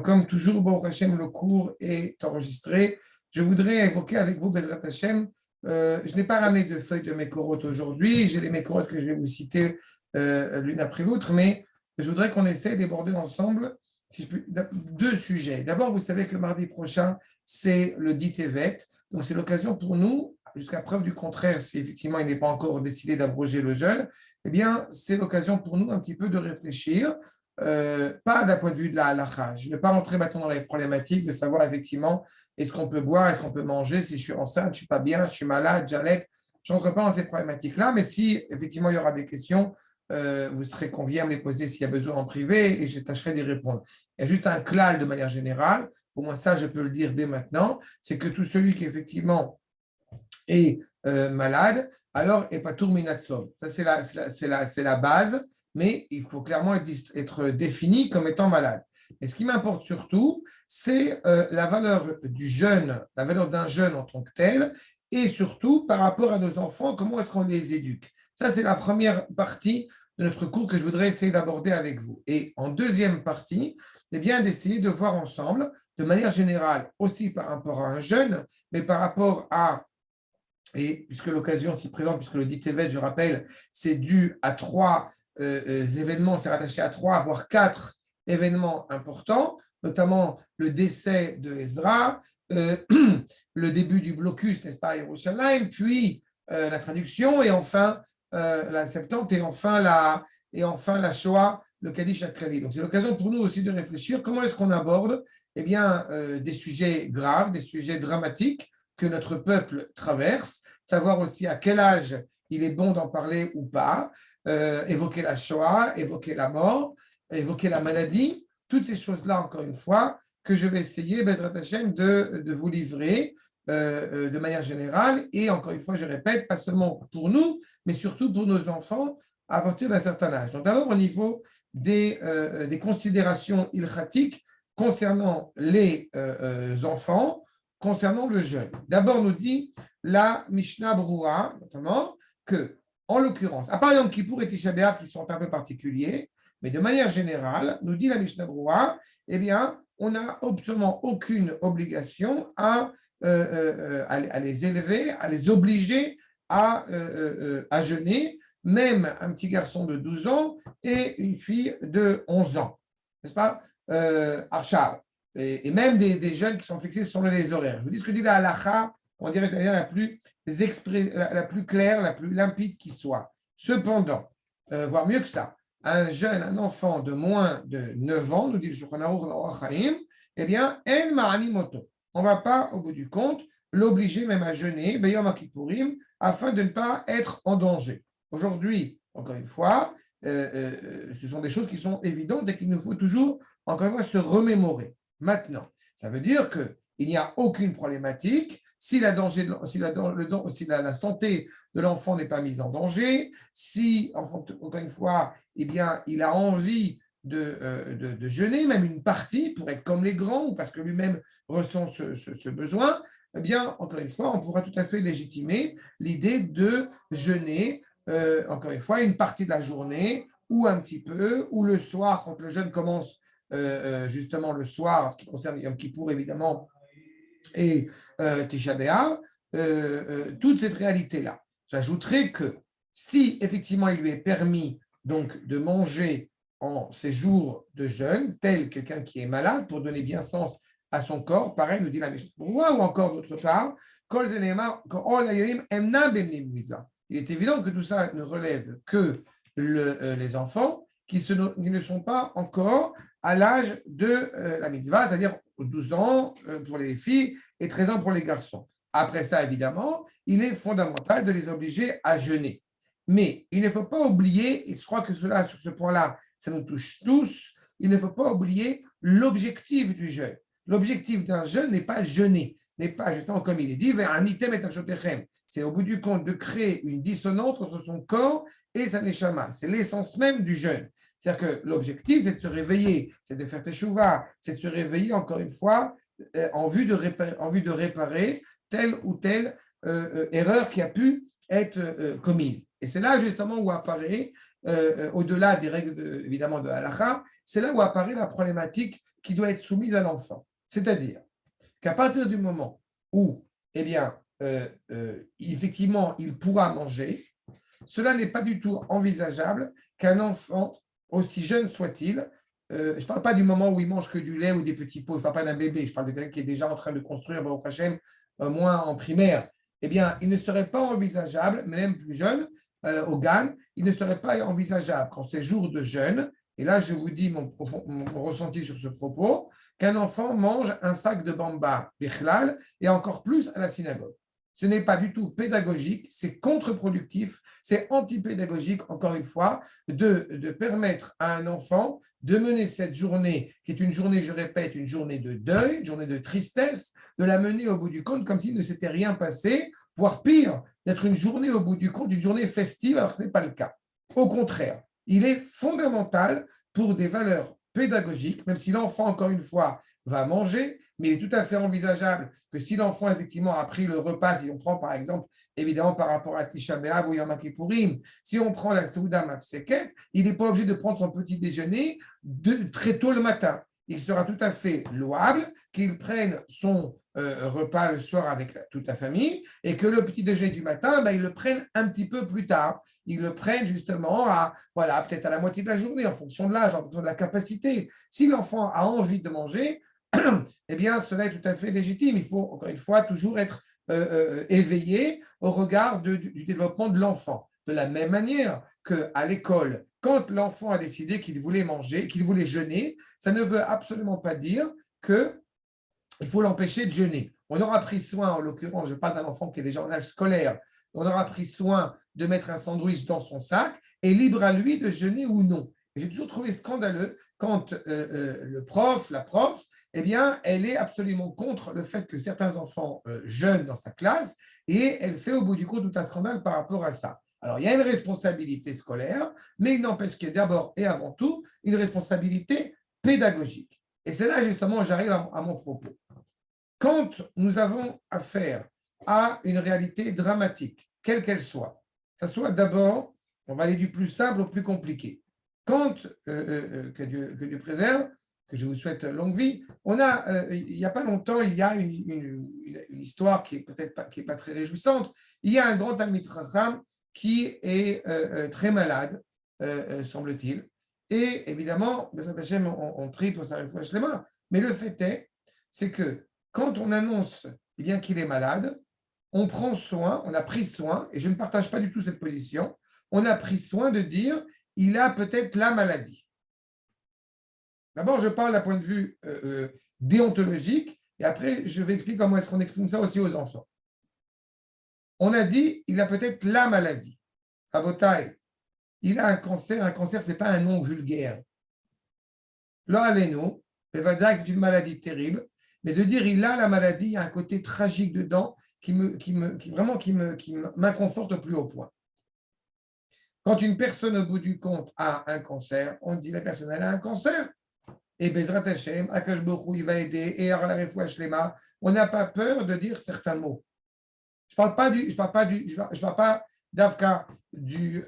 Comme toujours, Baruch Hashem, le cours est enregistré. Je voudrais évoquer avec vous, Bezrat Hashem. Je n'ai pas ramené de feuilles de Mekorot aujourd'hui. J'ai les Mekorot que je vais vous citer l'une après l'autre, mais je voudrais qu'on essaie d'aborder ensemble si je puis, deux sujets. D'abord, vous savez que mardi prochain, c'est le dit Tevet. Donc, c'est l'occasion pour nous, jusqu'à preuve du contraire, si effectivement il n'est pas encore décidé d'abroger le jeûne, eh bien, c'est l'occasion pour nous un petit peu de réfléchir. Pas d'un point de vue de la halakha. Je ne vais pas rentrer maintenant dans les problématiques de savoir effectivement est-ce qu'on peut boire, est-ce qu'on peut manger, si je suis enceinte, je ne suis pas bien, je suis malade, j'allaite. Je n'entre pas dans ces problématiques-là, mais si effectivement il y aura des questions, vous serez conviés à me les poser s'il y a besoin en privé et je tâcherai d'y répondre. Il y a juste un clal de manière générale, au moins ça je peux le dire dès maintenant, c'est que tout celui qui effectivement est malade, alors est pas tourminatsov. Ça c'est la base, mais il faut clairement être défini comme étant malade. Et ce qui m'importe surtout, c'est la valeur du jeûne, la valeur d'un jeûne en tant que tel, et surtout par rapport à nos enfants, comment est-ce qu'on les éduque. Ça, c'est la première partie de notre cours que je voudrais essayer d'aborder avec vous. Et en deuxième partie, eh bien, d'essayer de voir ensemble, de manière générale, aussi par rapport à un jeûne, mais par rapport à et puisque l'occasion s'y présente, puisque le dit Tevet, je rappelle, c'est dû à trois événements, c'est rattaché à trois, voire quatre événements importants, notamment le décès de Ezra, le début du blocus, n'est-ce pas, à Yerushalayim, puis la traduction, et enfin la Septante, et enfin la Shoah, le Kaddish Akrali. Donc c'est l'occasion pour nous aussi de réfléchir comment est-ce qu'on aborde eh bien, des sujets graves, des sujets dramatiques, que notre peuple traverse, savoir aussi à quel âge il est bon d'en parler ou pas, évoquer la Shoah, évoquer la mort, évoquer la maladie, toutes ces choses-là, encore une fois, que je vais essayer, Bezrat Hashem, de vous livrer de manière générale, et encore une fois, je répète, pas seulement pour nous, mais surtout pour nos enfants à partir d'un certain âge. Donc d'abord, au niveau des considérations ilchatiques concernant les enfants, concernant le jeûne. D'abord, nous dit la Mishnah Brura, notamment, que, en l'occurrence, à part Yom Kippour et Tisha B'Av qui sont un peu particuliers, mais de manière générale, nous dit la Mishnah Brura, eh bien, on n'a absolument aucune obligation à les élever, à les obliger à jeûner, même un petit garçon de 12 ans et une fille de 11 ans. N'est-ce pas Arshar et même des jeunes qui sont fixés sur les horaires. Je vous dis ce que dit la halakha, on dirait la plus la plus claire, la plus limpide qui soit. Cependant, voire mieux que ça, un jeune, un enfant de moins de 9 ans, nous dit le Shulchan Aruch dans Orach Chaim, eh bien, en ma'ani moto. On ne va pas, au bout du compte, l'obliger même à jeûner, Beyom Kippourim, afin de ne pas être en danger. Aujourd'hui, encore une fois, ce sont des choses qui sont évidentes et qu'il nous faut toujours, encore une fois, se remémorer. Maintenant, ça veut dire qu'il n'y a aucune problématique si la santé de l'enfant n'est pas mise en danger, si, encore une fois, eh bien, il a envie de jeûner, même une partie, pour être comme les grands, ou parce que lui-même ressent ce besoin, eh bien, encore une fois, on pourra tout à fait légitimer l'idée de jeûner, encore une fois, une partie de la journée, ou un petit peu, ou le soir, quand le jeûne commence justement le soir, en ce qui concerne Yom Kippour évidemment, et Tisha B'Av, toute cette réalité-là. J'ajouterai que si effectivement il lui est permis donc de manger en ces jours de jeûne, tel quelqu'un qui est malade, pour donner bien sens à son corps, pareil, nous dit la Mishnah, ou encore d'autre part, il est évident que tout ça ne relève que les enfants qui ne sont pas encore à l'âge de la mitzvah, c'est-à-dire 12 ans pour les filles et 13 ans pour les garçons. Après ça, évidemment, il est fondamental de les obliger à jeûner. Mais il ne faut pas oublier, et je crois que sur ce point-là, ça nous touche tous, il ne faut pas oublier l'objectif du jeûne. L'objectif d'un jeûne n'est pas jeûner, n'est pas justement comme il est dit, c'est au bout du compte de créer une dissonance entre son corps et sa neshama. C'est l'essence même du jeûne. C'est-à-dire que l'objectif, c'est de se réveiller, c'est de faire teshuva, c'est de se réveiller, encore une fois, en vue de réparer telle ou telle erreur qui a pu être commise. Et c'est là, justement, où apparaît, au-delà des règles, évidemment, de halakha, c'est là où apparaît la problématique qui doit être soumise à l'enfant. C'est-à-dire qu'à partir du moment où, eh bien, effectivement, il pourra manger, cela n'est pas du tout envisageable qu'un enfant, aussi jeune soit-il, je ne parle pas du moment où il mange que du lait ou des petits pots, je ne parle pas d'un bébé, je parle de quelqu'un qui est déjà en train de construire, Baruch Hashem, moins en primaire, eh bien, il ne serait pas envisageable, même plus jeune, au GAN, il ne serait pas envisageable qu'en ces jours de jeûne, et là je vous dis mon ressenti sur ce propos, qu'un enfant mange un sac de bamba, bichlal, et encore plus à la synagogue. Ce n'est pas du tout pédagogique, c'est contre-productif, c'est anti-pédagogique, encore une fois, de permettre à un enfant de mener cette journée, qui est une journée, je répète, une journée de deuil, une journée de tristesse, de la mener au bout du compte comme s'il ne s'était rien passé, voire pire, d'être une journée au bout du compte, une journée festive, alors que ce n'est pas le cas. Au contraire, il est fondamental pour des valeurs pédagogiques, même si l'enfant, encore une fois, va manger, mais il est tout à fait envisageable que si l'enfant, effectivement, a pris le repas, si on prend, par exemple, évidemment, par rapport à Tisha B'Av ou Yom Kippourim, si on prend la Souda Mafseket, il n'est pas obligé de prendre son petit déjeuner très tôt le matin. Il sera tout à fait louable qu'il prenne son repas le soir avec toute la famille et que le petit déjeuner du matin, il le prenne un petit peu plus tard. Il le prenne justement voilà, peut-être à la moitié de la journée, en fonction de l'âge, en fonction de la capacité. Si l'enfant a envie de manger, eh bien, cela est tout à fait légitime. Il faut, encore une fois, toujours être éveillé au regard du développement de l'enfant. De la même manière qu'à l'école, quand l'enfant a décidé qu'il voulait manger, qu'il voulait jeûner, ça ne veut absolument pas dire qu'il faut l'empêcher de jeûner. On aura pris soin, en l'occurrence, je parle d'un enfant qui est déjà en âge scolaire, on aura pris soin de mettre un sandwich dans son sac et libre à lui de jeûner ou non. J'ai toujours trouvé scandaleux quand le prof, la prof, eh bien, elle est absolument contre le fait que certains enfants jeûnent dans sa classe et elle fait au bout du compte tout un scandale par rapport à ça. Alors, il y a une responsabilité scolaire, mais il n'empêche qu'il y a d'abord et avant tout une responsabilité pédagogique. Et c'est là, justement, j'arrive à mon propos. Quand nous avons affaire à une réalité dramatique, quelle qu'elle soit, ça soit d'abord, on va aller du plus simple au plus compliqué. Quand, que Dieu préserve, que je vous souhaite longue vie, on a, il n'y a pas longtemps, il y a une histoire qui est peut-être pas très réjouissante. Il y a un grand Talmid Chacham qui est très malade, semble-t-il. Et évidemment, on prie pour sa réflexion les mains. Mais le fait c'est que quand on annonce eh bien, qu'il est malade, on prend soin, on a pris soin, et je ne partage pas du tout cette position, on a pris soin de dire il a peut-être la maladie. D'abord, je parle d'un point de vue déontologique, et après, je vais expliquer comment est-ce qu'on exprime ça aussi aux enfants. On a dit il a peut-être la maladie. Rabotai, il a un cancer, ce n'est pas un nom vulgaire. Là, allez-nous, c'est une maladie terrible, mais de dire il a la maladie, il y a un côté tragique dedans qui m'inconforte au plus haut point. Quand une personne, au bout du compte, a un cancer, on dit la personne, elle a un cancer. Et Bezrat Hashem, Akash Borou, il va aider, et à la Refoua Shlema, on n'a pas peur de dire certains mots. Je ne parle pas d'Afka du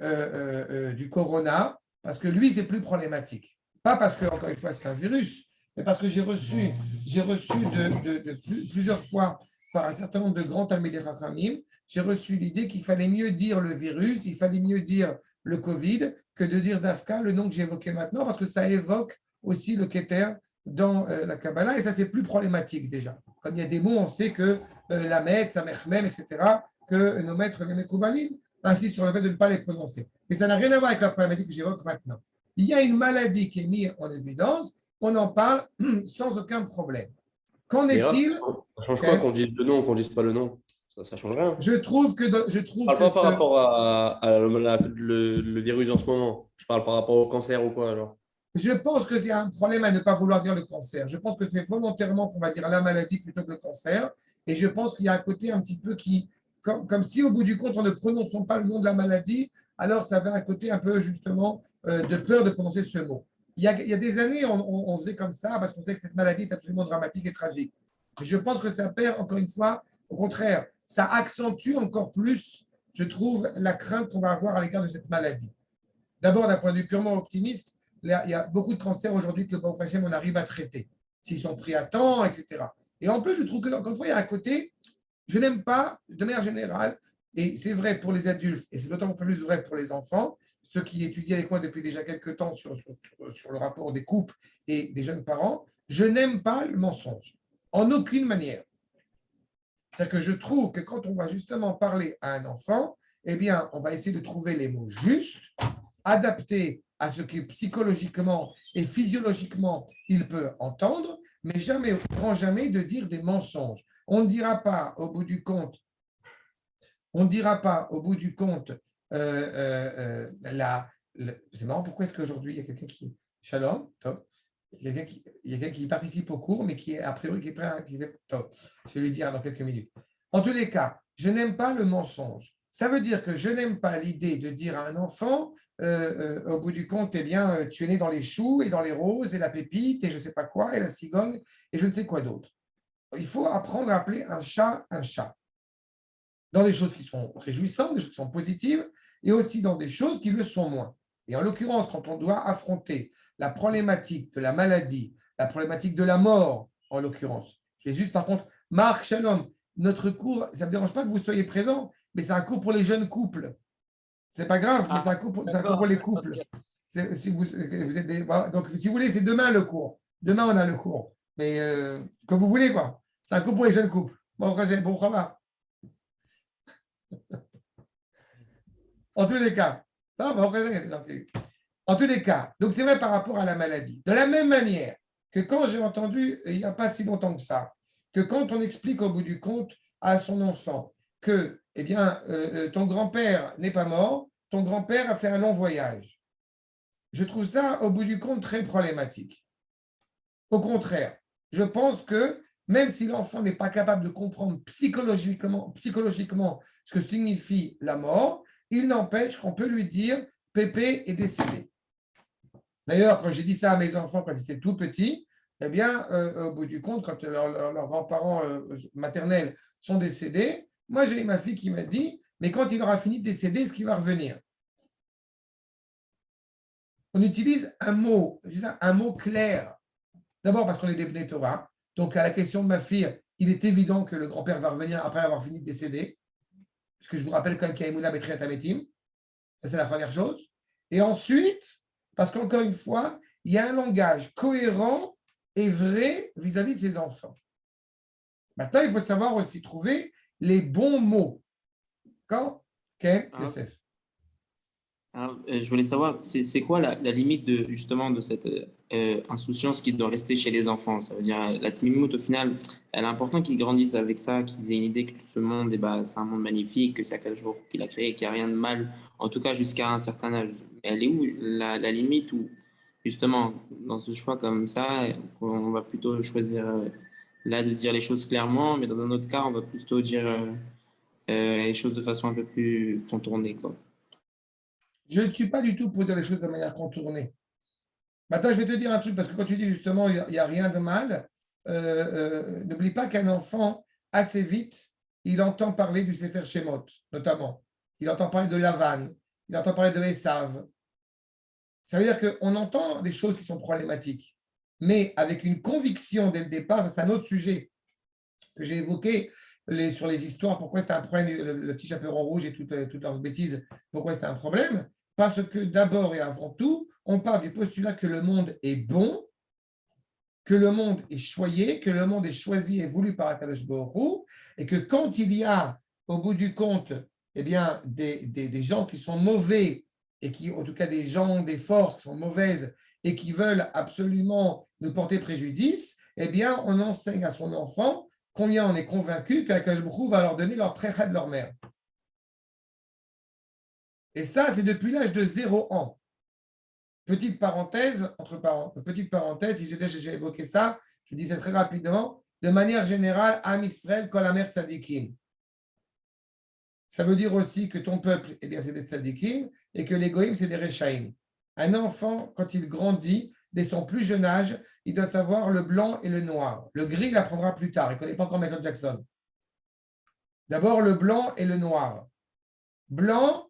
corona, parce que lui, c'est plus problématique. Pas parce que, encore une fois, c'est un virus, mais parce que j'ai reçu plusieurs fois par un certain nombre de grands Talmidei Chachamim, j'ai reçu l'idée qu'il fallait mieux dire le virus, il fallait mieux dire le Covid que de dire d'Afka, le nom que j'ai évoqué maintenant, parce que ça évoque aussi le Keter dans la Kabbalah, et ça, c'est plus problématique déjà. Comme il y a des mots, on sait que la Met, Samechmem, etc., que nos maîtres, les Mekoubalim, insistent sur le fait de ne pas les prononcer. Mais ça n'a rien à voir avec la problématique que j'évoque maintenant. Il y a une maladie qui est mise en évidence, on en parle sans aucun problème. Qu'en est-il? Ça change quoi qu'on dise le nom ou qu'on dise pas le nom? Ça change rien. Je trouve que Je parle pas par rapport à le virus en ce moment. Je parle par rapport au cancer ou quoi, alors. Je pense qu'il y a un problème à ne pas vouloir dire le cancer. Je pense que c'est volontairement qu'on va dire la maladie plutôt que le cancer. Et je pense qu'il y a un côté un petit peu comme si au bout du compte, on ne prononçait pas le nom de la maladie, alors ça avait un côté un peu justement de peur de prononcer ce mot. Il y a des années, on faisait comme ça parce qu'on sait que cette maladie est absolument dramatique et tragique. Mais je pense que ça perd, encore une fois, au contraire, ça accentue encore plus, je trouve, la crainte qu'on va avoir à l'égard de cette maladie. D'abord, d'un point de vue purement optimiste, il y a beaucoup de cancers aujourd'hui que, on arrive à traiter. s'ils sont pris à temps, etc. Et en plus, je trouve que, encore une fois, il y a un côté, je n'aime pas, de manière générale, et c'est vrai pour les adultes, et c'est d'autant plus vrai pour les enfants, ceux qui étudient avec moi depuis déjà quelques temps sur le rapport des couples et des jeunes parents, je n'aime pas le mensonge, en aucune manière. C'est-à-dire que je trouve que quand on va justement parler à un enfant, eh bien, on va essayer de trouver les mots justes, adaptés à ce que psychologiquement et physiologiquement il peut entendre, mais jamais, jamais de dire des mensonges. On ne dira pas au bout du compte, c'est marrant, pourquoi est-ce qu'aujourd'hui il y a quelqu'un qui. Shalom, top. Il y a quelqu'un qui participe au cours, mais qui est a priori qui est prêt à. Top. Je vais lui dire dans quelques minutes. En tous les cas, je n'aime pas le mensonge. Ça veut dire que je n'aime pas l'idée de dire à un enfant, au bout du compte, eh bien, tu es né dans les choux et dans les roses et la pépite et je ne sais pas quoi et la cigogne et je ne sais quoi d'autre. Il faut apprendre à appeler un chat un chat. Dans des choses qui sont réjouissantes, des choses qui sont positives, et aussi dans des choses qui le sont moins. Et en l'occurrence, quand on doit affronter la problématique de la maladie, la problématique de la mort, en l'occurrence, je vais juste par contre, Marc, Shalom, notre cours, ça ne me dérange pas que vous soyez présents, mais c'est un cours pour les jeunes couples. C'est pas grave, mais c'est un cours pour les couples. Si vous êtes donc, si vous voulez, c'est demain le cours. Demain, on a le cours. Mais comme vous voulez, quoi. C'est un cours pour les jeunes couples. Bon, ça va. En tous les cas, donc c'est vrai par rapport à la maladie. De la même manière que quand j'ai entendu, il n'y a pas si longtemps que ça, que quand on explique au bout du compte à son enfant que, eh bien, ton grand-père n'est pas mort, ton grand-père a fait un long voyage. Je trouve ça, au bout du compte, très problématique. Au contraire, je pense que même si l'enfant n'est pas capable de comprendre psychologiquement ce que signifie la mort, il n'empêche qu'on peut lui dire Pépé est décédé. D'ailleurs, quand j'ai dit ça à mes enfants quand ils étaient tout petits, eh bien, au bout du compte, quand leurs grands-parents maternels sont décédés, moi j'ai eu ma fille qui m'a dit mais quand il aura fini de décéder, est-ce qu'il va revenir? On utilise un mot clair. D'abord parce qu'on est des Bnei Torah. Donc, à la question de ma fille, il est évident que le grand-père va revenir après avoir fini de décéder. Parce que je vous rappelle quand même qu'il y a Emouna Betriat Ametim. Ça, c'est la première chose. Et ensuite, parce qu'encore une fois, il y a un langage cohérent et vrai vis-à-vis de ses enfants. Maintenant, il faut savoir aussi trouver les bons mots. D'accord? Ken, Youssef. Alors, je voulais savoir, c'est quoi la limite justement de cette insouciance qui doit rester chez les enfants? Ça veut dire, la Tmimout, au final, elle est important qu'ils grandissent avec ça, qu'ils aient une idée que ce monde, c'est un monde magnifique, que c'est à quel jour qu'il a créé, qu'il n'y a rien de mal, en tout cas jusqu'à un certain âge. Mais elle est où la limite où, justement, dans ce choix comme ça, on va plutôt choisir là de dire les choses clairement, mais dans un autre cas, on va plutôt dire les choses de façon un peu plus contournée, quoi. Je ne suis pas du tout pour dire les choses de manière contournée. Maintenant, je vais te dire un truc, parce que quand tu dis justement, il n'y a rien de mal, n'oublie pas qu'un enfant, assez vite, il entend parler du Sefer Shemot, notamment. Il entend parler de Lavan, il entend parler de Esav. Ça veut dire qu'on entend des choses qui sont problématiques, mais avec une conviction dès le départ, c'est un autre sujet que j'ai évoqué sur les histoires, pourquoi c'était un problème, le petit chaperon rouge et toutes leurs bêtises, pourquoi c'était un problème. Parce que d'abord et avant tout, on part du postulat que le monde est bon, que le monde est choyé, que le monde est choisi et voulu par Akadosh Baruch Hu, et que quand il y a, au bout du compte, eh bien, des gens qui sont mauvais, et qui, en tout cas, des gens, des forces qui sont mauvaises, et qui veulent absolument nous porter préjudice, eh bien, on enseigne à son enfant combien on est convaincu qu'Akadosh Baruch Hu va leur donner leur trécha de leur mère. Et ça, c'est depuis l'âge de 0 ans. Petite parenthèse, si j'ai évoqué ça, je disais très rapidement, de manière générale, Am Israël, Kol Amer Tzadikim. Ça veut dire aussi que ton peuple, eh bien, c'est des Tzadikim, et que les Goïm, c'est des Rechaïm. Un enfant, quand il grandit, dès son plus jeune âge, il doit savoir le blanc et le noir. Le gris, il apprendra plus tard. Il ne connaît pas encore Michael Jackson. D'abord, le blanc et le noir. Blanc,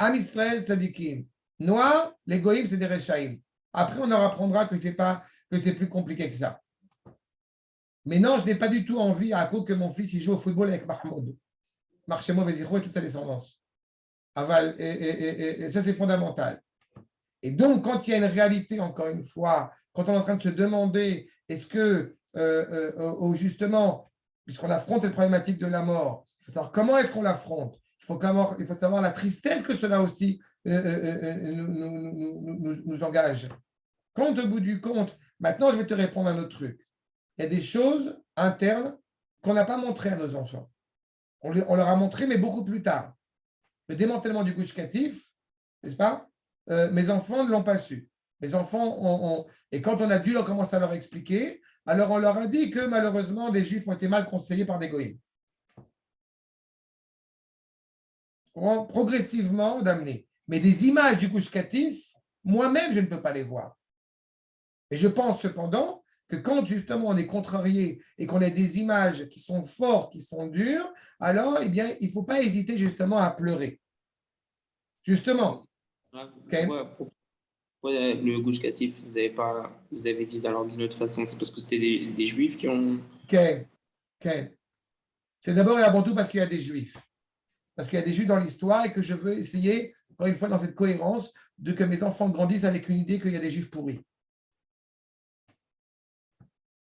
Am Israël Tzadikim. Noir, les Goïm, c'est des Rechaïm. Après, on leur apprendra que c'est plus compliqué que ça. Mais non, je n'ai pas du tout envie à cause que mon fils il joue au football avec Mahmoud. Marchemo Vézicho et toute sa descendance. Aval, et ça, c'est fondamental. Et donc, quand il y a une réalité, encore une fois, quand on est en train de se demander, est-ce que, justement, puisqu'on affronte cette problématique de la mort, il faut savoir comment est-ce qu'on l'affronte. Il faut savoir la tristesse que cela aussi nous engage. Quand au bout du compte, maintenant, je vais te répondre à un autre truc. Il y a des choses internes qu'on n'a pas montrées à nos enfants. On leur a montré, mais beaucoup plus tard. Le démantèlement du Gush Katif, n'est-ce pas? Mes enfants ne l'ont pas su. Mes enfants et quand on a dû commencer à leur expliquer, alors on leur a dit que malheureusement, les Juifs ont été mal conseillés par des goïms. Progressivement d'amener. Mais des images du Gush Katif, moi-même, je ne peux pas les voir. Et je pense cependant que quand justement on est contrarié et qu'on a des images qui sont fortes, qui sont dures, alors eh bien, il ne faut pas hésiter justement à pleurer. Justement. Pourquoi le Gush Katif, vous avez dit d'une autre façon, c'est parce que c'était des Juifs qui ont… C'est d'abord et avant tout parce qu'il y a des Juifs. Parce qu'il y a des Juifs dans l'histoire et que je veux essayer, encore une fois, dans cette cohérence, de que mes enfants grandissent avec une idée qu'il y a des Juifs pourris.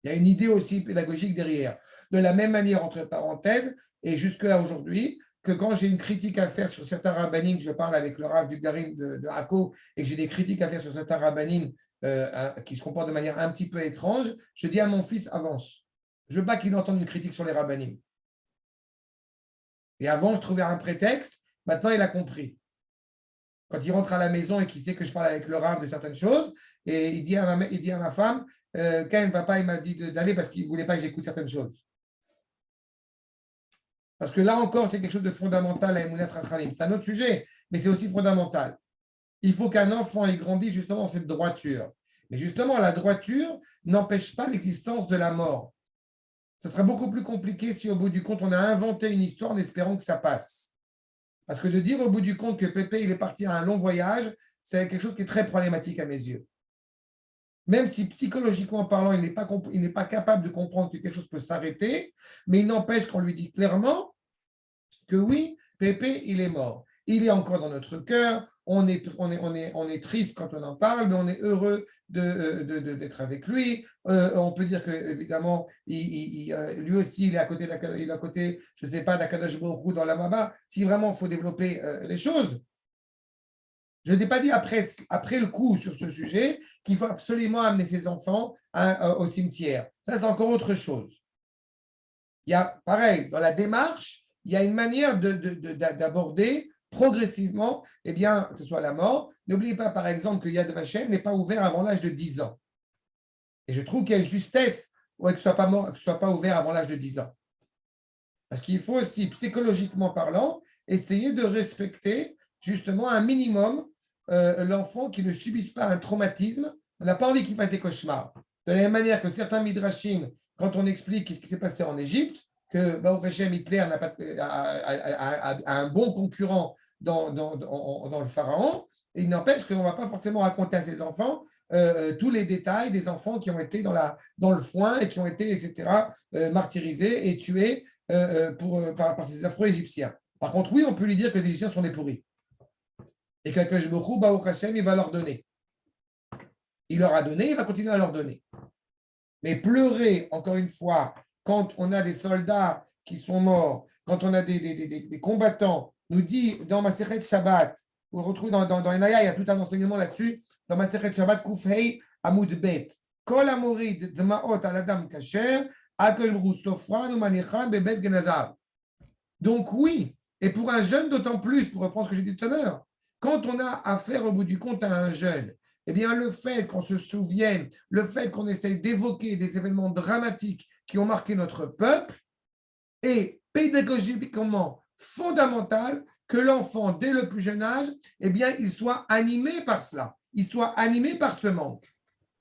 Il y a une idée aussi pédagogique derrière. De la même manière, entre parenthèses, et jusqu'à aujourd'hui, que quand j'ai une critique à faire sur certains rabbinim, je parle avec le Rav du Garin de Hako, et que j'ai des critiques à faire sur certains rabbinim qui se comportent de manière un petit peu étrange, je dis à mon fils, avance. Je ne veux pas qu'il entende une critique sur les rabbinim. Et avant, je trouvais un prétexte, maintenant il a compris. Quand il rentre à la maison et qu'il sait que je parle avec le Rav de certaines choses, et il dit à ma femme, quand papa il m'a dit d'aller parce qu'il ne voulait pas que j'écoute certaines choses. Parce que là encore, c'est quelque chose de fondamental à Emunat Rachalim. C'est un autre sujet, mais c'est aussi fondamental. Il faut qu'un enfant ait grandi justement dans cette droiture. Mais justement, la droiture n'empêche pas l'existence de la mort. Ça sera beaucoup plus compliqué si au bout du compte, on a inventé une histoire en espérant que ça passe. Parce que de dire au bout du compte que Pépé il est parti à un long voyage, c'est quelque chose qui est très problématique à mes yeux. Même si psychologiquement parlant, il n'est pas capable de comprendre que quelque chose peut s'arrêter, mais il n'empêche qu'on lui dit clairement que oui, Pépé, il est mort. Il est encore dans notre cœur, on est triste quand on en parle, mais on est heureux d'être avec lui. On peut dire qu'évidemment, lui aussi, il est à côté, je ne sais pas, d'Akadosh Baruch Hu dans la Maba. Si vraiment il faut développer les choses, je n'ai pas dit après le coup sur ce sujet qu'il faut absolument amener ses enfants au cimetière. Ça, c'est encore autre chose. Il y a, pareil, dans la démarche, il y a une manière d'aborder progressivement, eh bien, que ce soit la mort. N'oubliez pas, par exemple, que Yad Vashem n'est pas ouvert avant l'âge de 10 ans. Et je trouve qu'il y a une justesse que ce ne soit pas ouvert avant l'âge de 10 ans. Parce qu'il faut aussi, psychologiquement parlant, essayer de respecter justement un minimum l'enfant qui ne subisse pas un traumatisme. On n'a pas envie qu'il fasse des cauchemars. De la même manière que certains midrashim, quand on explique ce qui s'est passé en Égypte, que Baruch Hashem, Hitler a un bon concurrent dans le pharaon, et il n'empêche qu'on ne va pas forcément raconter à ses enfants tous les détails des enfants qui ont été dans le foin et qui ont été, etc., martyrisés et tués par ces Afro-Égyptiens. Par contre, oui, on peut lui dire que les Égyptiens sont des pourris. Et qu'Akadosh Baruch Hu, Baruch Hashem, il va leur donner. Il leur a donné, il va continuer à leur donner. Mais pleurer, encore une fois, quand on a des soldats qui sont morts, quand on a des combattants, nous dit dans Masechet Shabbat, vous retrouvez dans Enaya, il y a tout un enseignement là-dessus, dans Masechet Shabbat, Kufhei Amud Bet, Kol Amorid Dmaot Aladam Kasher, Akadosh Baruch Hu Sofran Umanichan Bebet Genazar. Donc oui, et pour un jeune d'autant plus, pour reprendre ce que j'ai dit tout à l'heure, quand on a affaire au bout du compte à un jeune, eh bien le fait qu'on se souvienne, le fait qu'on essaye d'évoquer des événements dramatiques qui ont marqué notre peuple est pédagogiquement fondamental que l'enfant, dès le plus jeune âge, eh bien, il soit animé par cela, il soit animé par ce manque.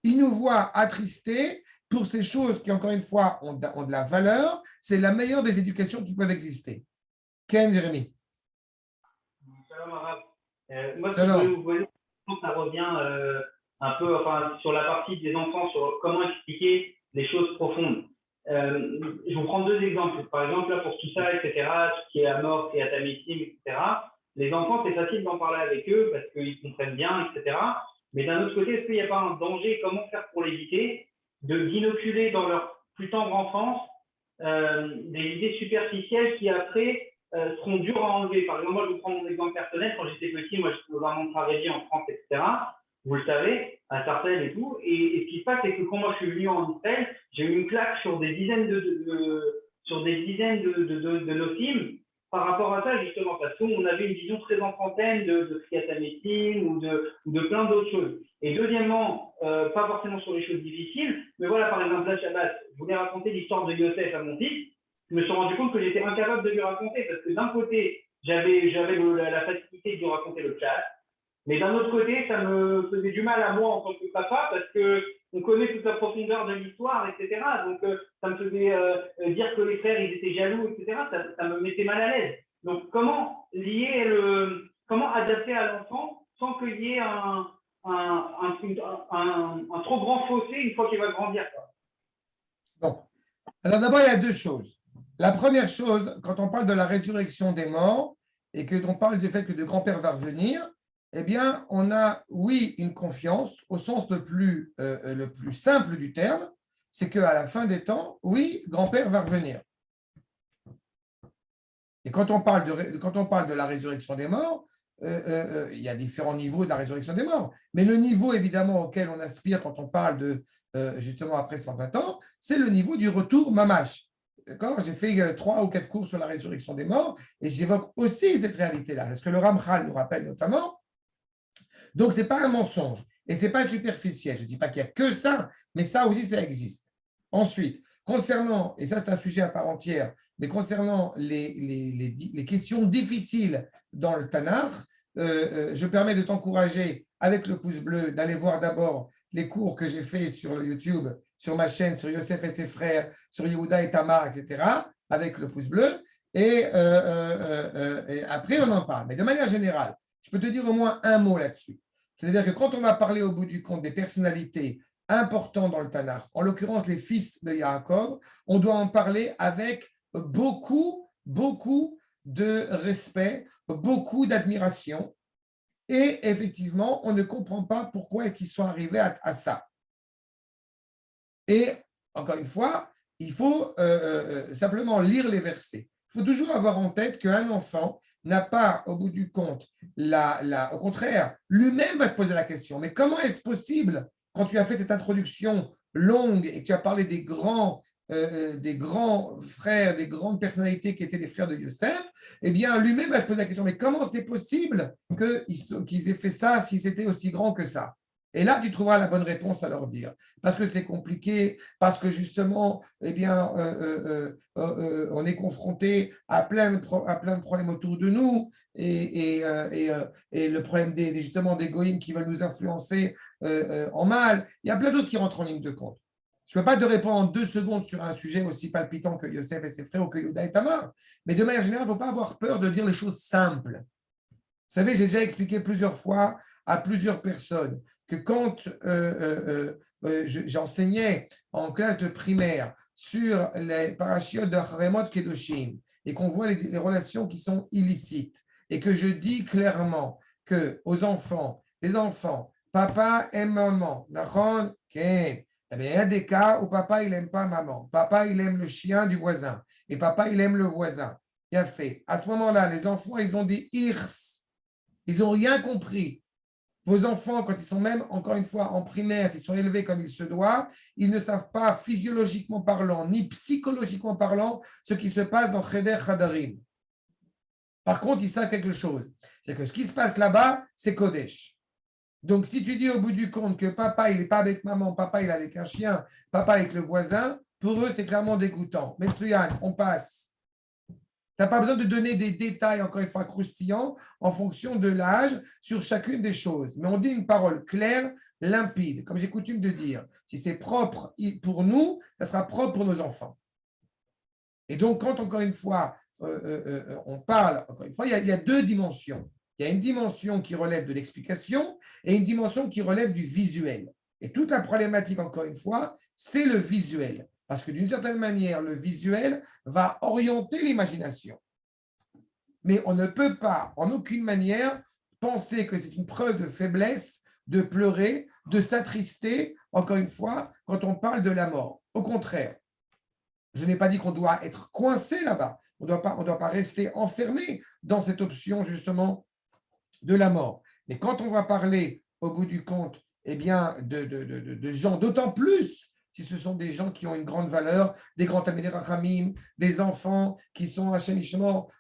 Il nous voit attristés pour ces choses qui, encore une fois, ont de la valeur. C'est la meilleure des éducations qui peuvent exister. Ken, Jérémy. Moi, ce que je voulais vous poser, ça revient enfin, sur la partie des enfants, sur comment expliquer les choses profondes. Je vous prends deux exemples. Par exemple, là, pour tout ça, etc., tout ce qui est Amor, Triatamétim, etc., les enfants, c'est facile d'en parler avec eux parce qu'ils comprennent bien, etc. Mais d'un autre côté, est-ce qu'il n'y a pas un danger? Comment faire pour l'éviter? D'inoculer dans leur plus tendre enfance des idées superficielles qui après seront dures à enlever. Par exemple, moi je vous prends mon exemple personnel. Quand j'étais petit, moi j'étais dans un monde régie en France, etc. Vous le savez, à Sartène et tout. Et ce qui se passe, c'est que quand moi je suis venu en Israël, j'ai eu une claque sur des dizaines de nos films par rapport à ça, justement, parce qu'on avait une vision très enfantaine de Triatamétine ou de plein d'autres choses. Et deuxièmement, pas forcément sur les choses difficiles, mais voilà, par exemple, la Shabbat, je voulais raconter l'histoire de Yosef à mon fils, je me suis rendu compte que j'étais incapable de lui raconter, parce que d'un côté, j'avais la facilité de lui raconter le chat, mais d'un autre côté, ça me faisait du mal à moi en tant que papa, parce qu'on connaît toute la profondeur de l'histoire, etc. Donc, ça me faisait dire que les frères, ils étaient jaloux, etc. Ça me mettait mal à l'aise. Donc, comment adapter à l'enfant sans qu'il y ait un trop grand fossé une fois qu'il va grandir, quoi. Bon. Alors d'abord, il y a deux choses. La première chose, quand on parle de la résurrection des morts et que l'on parle du fait que le grand-père va revenir, eh bien, on a, oui, une confiance au sens le plus simple du terme, c'est qu'à la fin des temps, oui, grand-père va revenir. Et quand on parle de la résurrection des morts, il y a différents niveaux de la résurrection des morts. Mais le niveau, évidemment, auquel on aspire quand on parle de, justement, après 120 ans, c'est le niveau du retour mamash. D'accord? J'ai fait 3 ou 4 cours sur la résurrection des morts et j'évoque aussi cette réalité-là. C'est ce que le Ramchal nous rappelle notamment. Donc, ce n'est pas un mensonge et ce n'est pas superficiel. Je ne dis pas qu'il n'y a que ça, mais ça aussi, ça existe. Ensuite, concernant, et ça c'est un sujet à part entière, mais concernant les questions difficiles dans le Tanakh, je permets de t'encourager avec le pouce bleu d'aller voir d'abord les cours que j'ai faits sur le YouTube, sur ma chaîne, sur Yosef et ses frères, sur Yehuda et Tamar, etc., avec le pouce bleu, et après on en parle. Mais de manière générale, je peux te dire au moins un mot là-dessus. C'est-à-dire que quand on va parler au bout du compte des personnalités importantes dans le Tanakh, en l'occurrence les fils de Yaakov, on doit en parler avec beaucoup de respect, beaucoup d'admiration. Et effectivement, on ne comprend pas pourquoi ils sont arrivés à ça. Et encore une fois, il faut simplement lire les versets. Il faut toujours avoir en tête qu'un enfant n'a pas, au bout du compte, au contraire, lui-même va se poser la question, mais comment est-ce possible, quand tu as fait cette introduction longue et que tu as parlé des grands frères, des grandes personnalités qui étaient les frères de Yosef, eh bien, lui-même va se poser la question, mais comment c'est possible qu'ils aient fait ça si c'était aussi grand que ça? Et là, tu trouveras la bonne réponse à leur dire. Parce que c'est compliqué, parce que justement, eh bien, on est confronté à plein de problèmes autour de nous et le problème justement des goïms qui veulent nous influencer en mal. Il y a plein d'autres qui rentrent en ligne de compte. Je ne peux pas te répondre en 2 secondes sur un sujet aussi palpitant que Yosef et ses frères ou que Yehuda et Tamar, mais de manière générale, il ne faut pas avoir peur de dire les choses simples. Vous savez, j'ai déjà expliqué plusieurs fois à plusieurs personnes que quand j'enseignais en classe de primaire sur les parachiotes de Haremot Kedoshim et qu'on voit les relations qui sont illicites et que je dis clairement que aux enfants, les enfants, papa aime maman, Nachon, Ken. Eh bien, il y a des cas où papa il n'aime pas maman, papa il aime le chien du voisin et papa il aime le voisin. Bien fait. À ce moment-là, les enfants ils ont dit irs. Ils n'ont rien compris. Vos enfants, quand ils sont même, encore une fois, en primaire, s'ils sont élevés comme il se doit, ils ne savent pas physiologiquement parlant, ni psychologiquement parlant, ce qui se passe dans Cheder Chadarim. Par contre, ils savent quelque chose. C'est que ce qui se passe là-bas, c'est Kodesh. Donc, si tu dis au bout du compte que papa, il n'est pas avec maman, papa, il est avec un chien, papa avec le voisin, pour eux, c'est clairement dégoûtant. Mais Tsuyan, on passe. Tu n'as pas besoin de donner des détails, encore une fois, croustillants en fonction de l'âge sur chacune des choses. Mais on dit une parole claire, limpide, comme j'ai coutume de dire. Si c'est propre pour nous, ça sera propre pour nos enfants. Et donc, quand, encore une fois, on parle, encore une fois, il y a 2 dimensions. Il y a une dimension qui relève de l'explication et une dimension qui relève du visuel. Et toute la problématique, encore une fois, c'est le visuel. Parce que d'une certaine manière, le visuel va orienter l'imagination. Mais on ne peut pas, en aucune manière, penser que c'est une preuve de faiblesse de pleurer, de s'attrister, encore une fois, quand on parle de la mort. Au contraire, je n'ai pas dit qu'on doit être coincé là-bas. On ne doit pas rester enfermé dans cette option, justement, de la mort. Mais quand on va parler, au bout du compte, eh bien, de gens, d'autant plus si ce sont des gens qui ont une grande valeur, des grands Talmidei Rachamim, des enfants qui sont, Hachem Ishmor,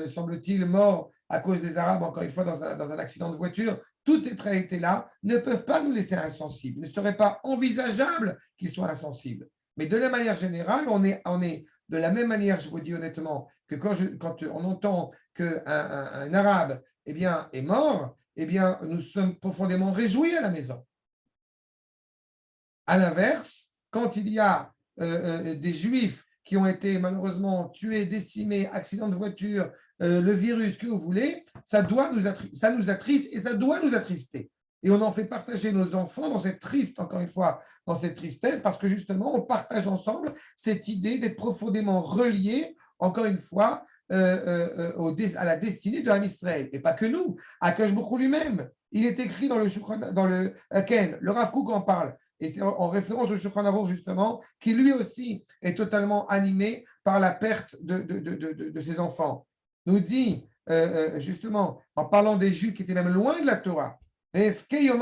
semble-t-il, morts à cause des Arabes, encore une fois, dans un accident de voiture, toutes ces réalités-là ne peuvent pas nous laisser insensibles. Il ne serait pas envisageable qu'ils soient insensibles. Mais de la manière générale, on est de la même manière, je vous dis honnêtement, que quand on entend qu'un Arabe eh bien, est mort, eh bien, nous sommes profondément réjouis à la maison. À l'inverse, quand il y a des Juifs qui ont été malheureusement tués, décimés, accident de voiture, le virus, que vous voulez, ça nous attriste et ça doit nous attrister. Et on en fait partager nos enfants dans cette triste, encore une fois, dans cette tristesse, parce que justement, on partage ensemble cette idée d'être profondément reliés, encore une fois, à la destinée de l'Am Israël. Et pas que nous, Akash Baruch Hu lui-même. Il est écrit dans le Ken, le Rav Kook en parle, et c'est en référence au Shulchan Aruch justement, qui lui aussi est totalement animé par la perte de ses enfants. Nous dit, justement, en parlant des Juifs qui étaient même loin de la Torah, c'est le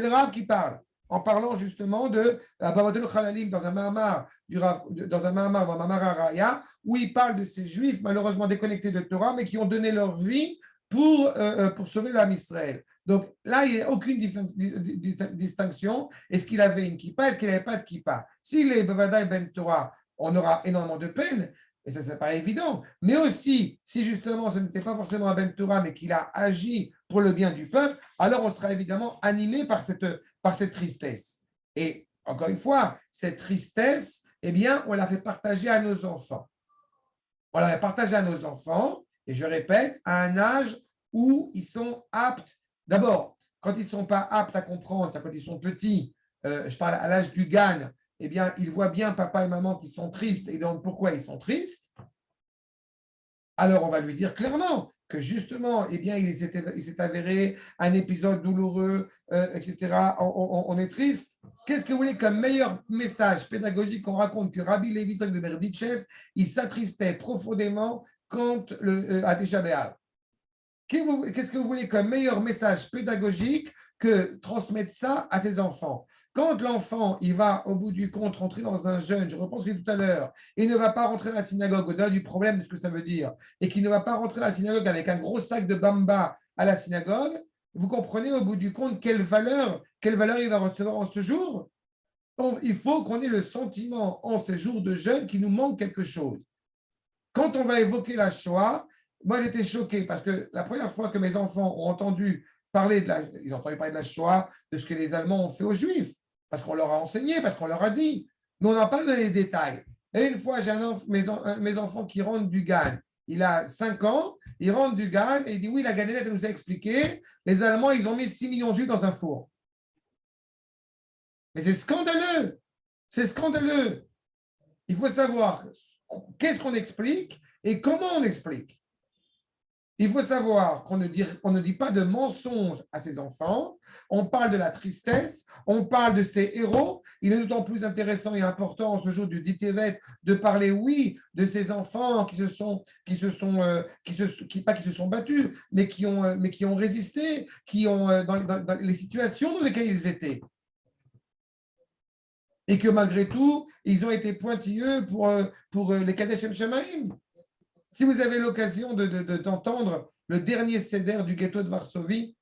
Rav qui parle, en parlant justement de Ababatel Khalalim dans un Mahamar Araya, où il parle de ces Juifs malheureusement déconnectés de Torah, mais qui ont donné leur vie pour sauver l'âme Israël. Donc là, il n'y a aucune distinction. Est-ce qu'il avait une kippa, est-ce qu'il n'avait pas de kippa? S'il est Bavadai Ben Torah, on aura énormément de peine, et ça paraît évident. Mais aussi, si justement ce n'était pas forcément un Ben Torah, mais qu'il a agi pour le bien du peuple, alors on sera évidemment animé par cette tristesse. Et encore une fois, cette tristesse, eh bien, on l'a fait partager à nos enfants. On l'a fait partager à nos enfants, et je répète, à un âge où ils sont aptes. D'abord, quand ils ne sont pas aptes à comprendre, ça, quand ils sont petits, je parle à l'âge du Gan, eh bien, ils voient bien papa et maman qui sont tristes et donc pourquoi ils sont tristes. Alors, on va lui dire clairement que justement, eh bien, il s'est avéré un épisode douloureux, etc. On est triste. Qu'est-ce que vous voulez comme meilleur message pédagogique qu'on raconte que Rabbi Levi Yitzhak de Berditchev, il s'attristait profondément quand à Tisha B'Av. Qu'est-ce que vous voulez comme meilleur message pédagogique que transmettre ça à ses enfants? Quand l'enfant, il va au bout du compte rentrer dans un jeûne, je reprends ce que j'ai dit tout à l'heure, il ne va pas rentrer à la synagogue, au-delà du problème de ce que ça veut dire, et qu'il ne va pas rentrer à la synagogue avec un gros sac de bamba à la synagogue, vous comprenez au bout du compte quelle valeur il va recevoir en ce jour? Il faut qu'on ait le sentiment en ces jours de jeûne qu'il nous manque quelque chose. Quand on va évoquer la Shoah, moi j'étais choqué parce que la première fois que mes enfants ont entendu parler ils ont entendu parler de la Shoah, de ce que les Allemands ont fait aux Juifs, parce qu'on leur a enseigné, parce qu'on leur a dit, mais on n'a pas donné les détails. Et une fois, j'ai mes enfants qui rentrent du Gan. Il a 5 ans, il rentre du Gan et il dit oui, la Ganelette nous a expliqué, les Allemands, ils ont mis 6 millions de Juifs dans un four. Mais c'est scandaleux. C'est scandaleux. Il faut savoir qu'est-ce qu'on explique et comment on explique. Il faut savoir qu'on ne dit pas de mensonges à ses enfants, on parle de la tristesse, on parle de ses héros. Il est d'autant plus intéressant et important en ce jour du Ditevet de parler, oui, de ces enfants qui pas qui se sont battus, mais qui ont résisté, qui ont dans les situations dans lesquelles ils étaient. Et que malgré tout, ils ont été pointilleux pour les Kadesh Shem Shamaim. Si vous avez l'occasion d'entendre le dernier céder du ghetto de Varsovie,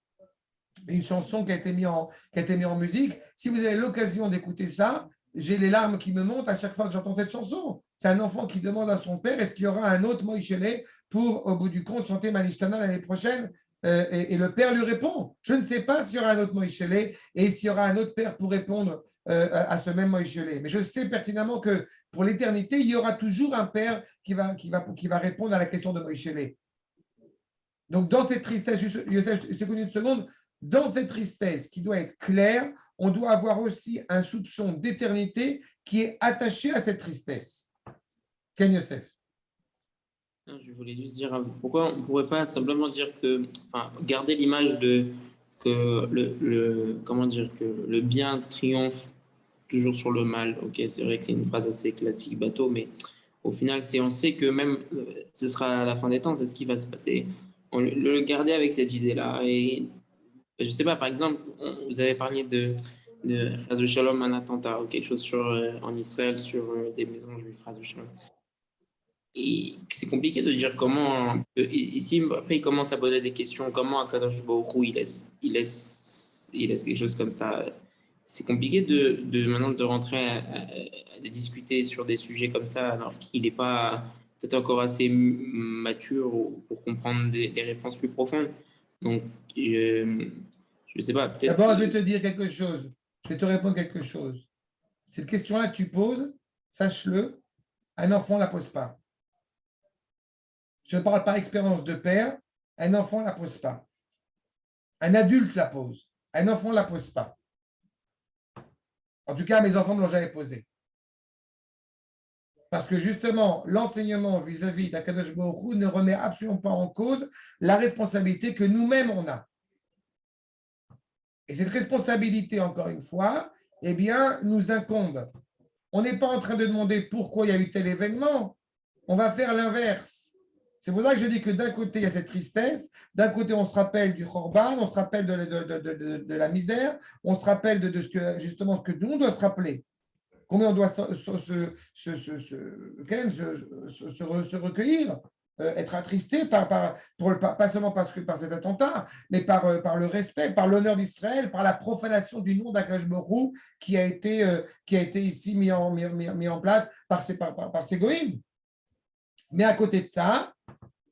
une chanson qui a été mise en musique, si vous avez l'occasion d'écouter ça, j'ai les larmes qui me montent à chaque fois que j'entends cette chanson. C'est un enfant qui demande à son père, est-ce qu'il y aura un autre Moïchele pour, au bout du compte, chanter Manishtana l'année prochaine? Et le père lui répond, je ne sais pas s'il y aura un autre Moïchele et s'il y aura un autre père pour répondre à ce même Moïchele. Mais je sais pertinemment que pour l'éternité, il y aura toujours un père qui va répondre à la question de Moïchele. Donc, dans cette tristesse, Youssef, je te connais une seconde, dans cette tristesse qui doit être claire, on doit avoir aussi un soupçon d'éternité qui est attaché à cette tristesse. Ken Youssef. Je voulais juste dire, pourquoi on ne pourrait pas simplement dire que, enfin, garder l'image de que comment dire, que le bien triomphe toujours sur le mal. Ok, c'est vrai que c'est une phrase assez classique, bateau, mais au final, on sait que même ce sera à la fin des temps, c'est ce qui va se passer. On le garder avec cette idée-là. Et je sais pas, par exemple, vous avez parlé de Chas de Shalom, un attentat ou quelque chose en Israël sur des maisons juives, Chas de Shalom. Et c'est compliqué de dire comment. Ici, après, il commence à poser des questions. Comment Akadosh Baruch Hu, il laisse quelque chose comme ça. C'est compliqué maintenant de rentrer à discuter sur des sujets comme ça, alors qu'il n'est pas peut-être encore assez mature pour comprendre des réponses plus profondes. Donc, je ne sais pas. Peut-être. D'abord, je vais te dire quelque chose. Je vais te répondre quelque chose. Cette question-là que tu poses, sache-le, un enfant ne la pose pas. Je parle par expérience de père, un enfant ne la pose pas. Un adulte la pose. Un enfant ne la pose pas. En tout cas, mes enfants ne l'ont jamais posée. Parce que justement, l'enseignement vis-à-vis d'Akadosh Baruch Hu ne remet absolument pas en cause la responsabilité que nous-mêmes on a. Et cette responsabilité, encore une fois, eh bien, nous incombe. On n'est pas en train de demander pourquoi il y a eu tel événement. On va faire l'inverse. C'est pour ça que je dis que d'un côté, il y a cette tristesse, d'un côté, on se rappelle du Khorban, on se rappelle de la misère, on se rappelle de ce que, justement, que nous, on doit se rappeler. Combien on doit se recueillir, être attristé, pas seulement par cet attentat, mais par le respect, par l'honneur d'Israël, par la profanation du nom d'Akadosh Baruch Hu qui a été ici mis en place par ces goïms. Mais à côté de ça,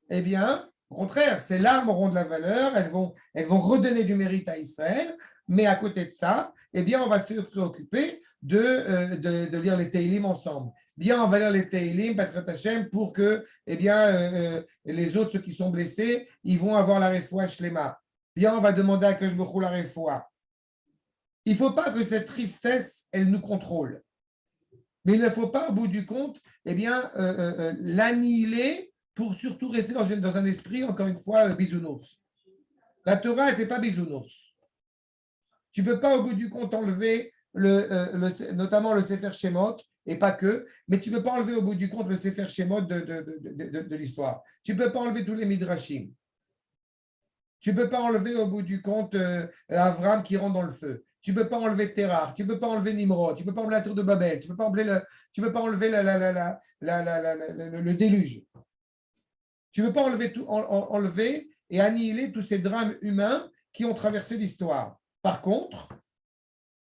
eh bien, au contraire, ces larmes auront de la valeur, elles vont redonner du mérite à Israël, mais à côté de ça, eh bien, on va se préoccuper de lire les Teilim ensemble. Bien, on va lire les Teilim, Basrat Hashem, pour que, eh bien, les autres, ceux qui sont blessés, ils vont avoir la refoua shlema. Bien, on va demander à Akadosh Baruch Hu la refoua. Il ne faut pas que cette tristesse, elle nous contrôle. Mais il ne faut pas, au bout du compte, eh bien, l'annihiler pour surtout rester dans un esprit, encore une fois, bisounours. La Torah, ce n'est pas bisounours. Tu ne peux pas, au bout du compte, enlever notamment le Sefer Shemot, et pas que, mais tu ne peux pas enlever, au bout du compte, le Sefer Shemot de l'histoire. Tu ne peux pas enlever tous les Midrashim. Tu ne peux pas enlever, au bout du compte, Avram qui rentre dans le feu. Tu ne peux pas enlever Terah, tu ne peux pas enlever Nimrod, tu ne peux pas enlever la tour de Babel, tu ne peux pas enlever le déluge. Tu ne peux pas enlever et annihiler tous ces drames humains qui ont traversé l'histoire. Par contre,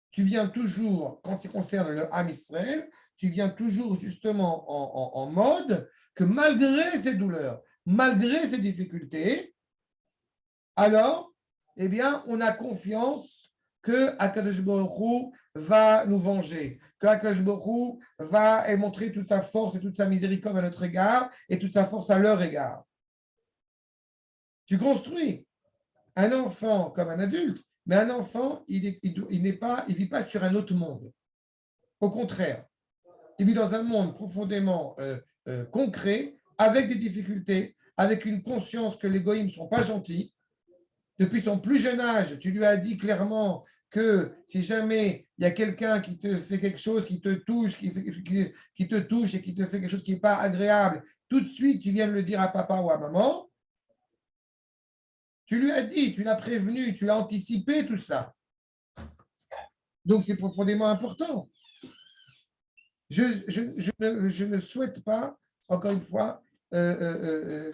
tu viens toujours, quand il concerne le Ham Israël, tu viens toujours justement en mode que malgré ces douleurs, malgré ces difficultés, alors, eh bien, on a confiance que Akadosh Baruch Hu va nous venger, que Akadosh Baruch Hu va montrer toute sa force et toute sa miséricorde à notre égard et toute sa force à leur égard. Tu construis un enfant comme un adulte, mais un enfant, il ne vit pas sur un autre monde. Au contraire, il vit dans un monde profondément concret, avec des difficultés, avec une conscience que les goïms ne sont pas gentils. Depuis son plus jeune âge, tu lui as dit clairement que si jamais il y a quelqu'un qui te fait quelque chose, qui te touche, qui te touche et qui te fait quelque chose qui n'est pas agréable, tout de suite, tu viens de le dire à papa ou à maman. Tu lui as dit, tu l'as prévenu, tu l'as anticipé, tout ça. Donc, c'est profondément important. Je ne souhaite pas, encore une fois, alors,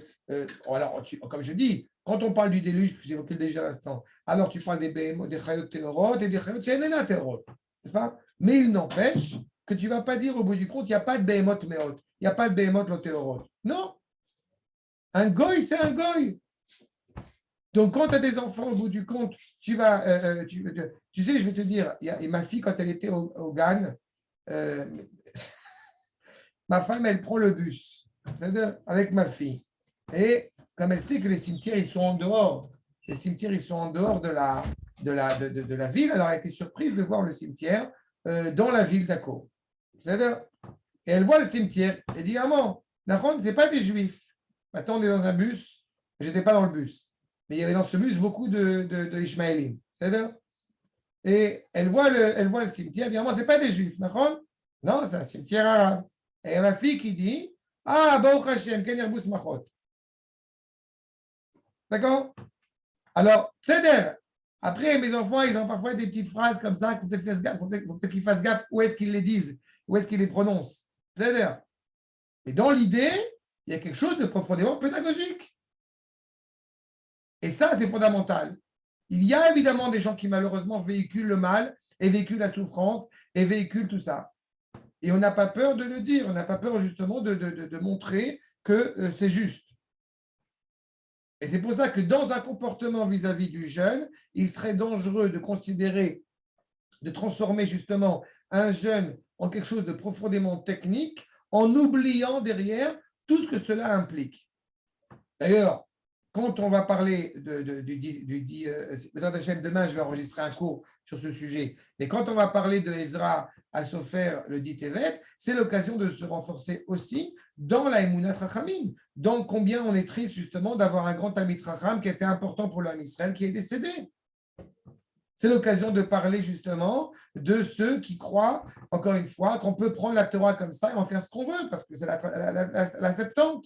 comme je dis, quand on parle du déluge, que j'évoquais déjà à l'instant, alors tu parles des chayot théorotes et des chayot she'enena théorotes, n'est-ce pas? Mais il n'empêche que tu ne vas pas dire au bout du compte, il n'y a pas de behemoth meot, il n'y a pas de behemoth lo théorotes. Non. Un goy, c'est un goy. Donc, quand tu as des enfants, au bout du compte, tu sais, je vais te dire, et ma fille, quand elle était au GAN, ma femme, elle prend le bus, c'est-à-dire avec ma fille. Et comme elle sait que les cimetières, ils sont en dehors. Les cimetières, ils sont en dehors de la ville. Alors, elle a été surprise de voir le cimetière dans la ville d'Akko. C'est-à-dire, et elle voit le cimetière. Elle dit, maman, ce n'est pas des juifs. Maintenant, on est dans un bus. Je n'étais pas dans le bus. Mais il y avait dans ce bus beaucoup de Ishmaélim. C'est-à-dire, et elle voit le cimetière. Elle dit, ce n'est pas des juifs. Non, c'est un cimetière arabe. Et il y a ma fille qui dit, Baruch Hashem, Ken Yerbus Machot. D'accord? Alors, c'est-à-dire, après, mes enfants, ils ont parfois des petites phrases comme ça, qu'il faut peut-être qu'ils fassent gaffe où est-ce qu'ils les disent, où est-ce qu'ils les prononcent. C'est-à-dire, mais dans l'idée, il y a quelque chose de profondément pédagogique. Et ça, c'est fondamental. Il y a évidemment des gens qui, malheureusement, véhiculent le mal et véhiculent la souffrance et véhiculent tout ça. Et on n'a pas peur de le dire, on n'a pas peur, justement, de montrer que c'est juste. Et c'est pour ça que dans un comportement vis-à-vis du jeune, il serait dangereux de considérer, de transformer justement un jeune en quelque chose de profondément technique en oubliant derrière tout ce que cela implique. D'ailleurs, quand on va parler demain, je vais enregistrer un cours sur ce sujet, mais quand on va parler de Ezra à Sofer, le dit Tevet, c'est l'occasion de se renforcer aussi dans la Emunat Rachamim, dans combien on est triste justement d'avoir un grand Talmid Racham qui était important pour l'homme Israël qui est décédé. C'est l'occasion de parler justement de ceux qui croient, encore une fois, qu'on peut prendre la Torah comme ça et en faire ce qu'on veut, parce que c'est la Septante.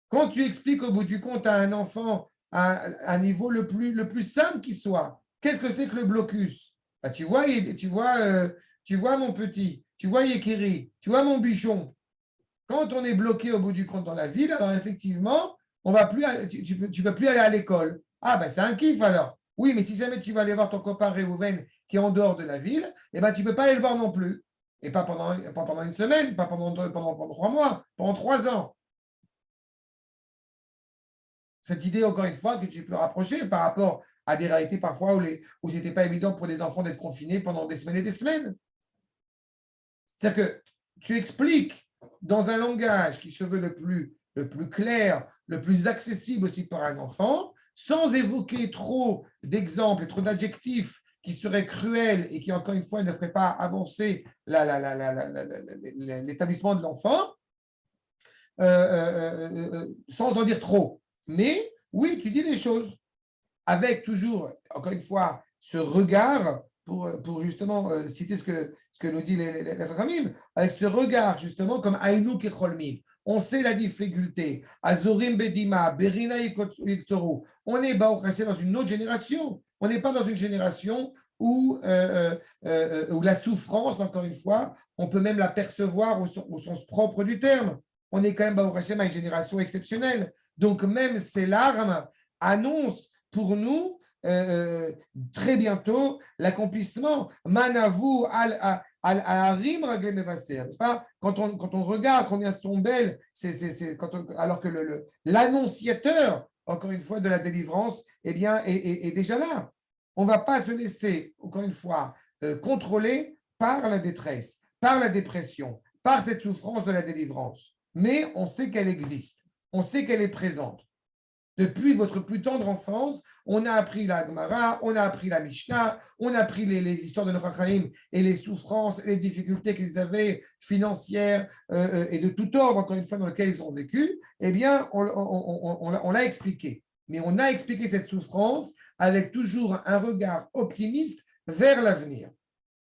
Quand tu expliques au bout du compte à un enfant à un niveau le plus simple qui soit, qu'est-ce que c'est que le blocus? Tu vois mon petit, tu vois Yekiri, tu vois mon bichon. Quand on est bloqué au bout du compte dans la ville, alors effectivement, on va plus, tu peux plus aller à l'école. C'est un kiff alors. Oui, mais si jamais tu vas aller voir ton copain Réhouven qui est en dehors de la ville, tu ne peux pas aller le voir non plus. Et pas pendant une semaine, pas pendant 3 mois, pendant 3 ans. Cette idée, encore une fois, que tu peux rapprocher par rapport à des réalités parfois où ce n'était pas évident pour des enfants d'être confinés pendant des semaines et des semaines. C'est-à-dire que tu expliques dans un langage qui se veut le plus clair, le plus accessible aussi par un enfant, sans évoquer trop d'exemples et trop d'adjectifs qui seraient cruels et qui, encore une fois, ne feraient pas avancer l'établissement de l'enfant, sans en dire trop. Mais oui, tu dis les choses avec toujours, encore une fois, ce regard, pour justement citer ce que nous dit les Ramim, avec ce regard justement comme Aïnou Kecholmi. On sait la difficulté. Azorim Bedima, Berina Yiktsoru. On est dans une autre génération. On n'est pas dans une génération où la souffrance, encore une fois, on peut même la percevoir au sens propre du terme. On est quand même à une génération exceptionnelle. Donc, même ces larmes annoncent pour nous très bientôt l'accomplissement. Manavu al-arim raglim mevaser. N'est-ce pas? Quand on regarde combien sont belles, alors que l'annonciateur, encore une fois, de la délivrance, eh bien, est déjà là. On ne va pas se laisser, encore une fois, contrôler par la détresse, par la dépression, par cette souffrance de la délivrance. Mais on sait qu'elle existe. On sait qu'elle est présente. Depuis votre plus tendre enfance, on a appris la Gemara, on a appris la Mishnah, on a appris les histoires de nos Chachamim et les souffrances et les difficultés qu'ils avaient financières et de tout ordre, encore une fois, dans lesquelles ils ont vécu. Eh bien, on l'a expliqué. Mais on a expliqué cette souffrance avec toujours un regard optimiste vers l'avenir.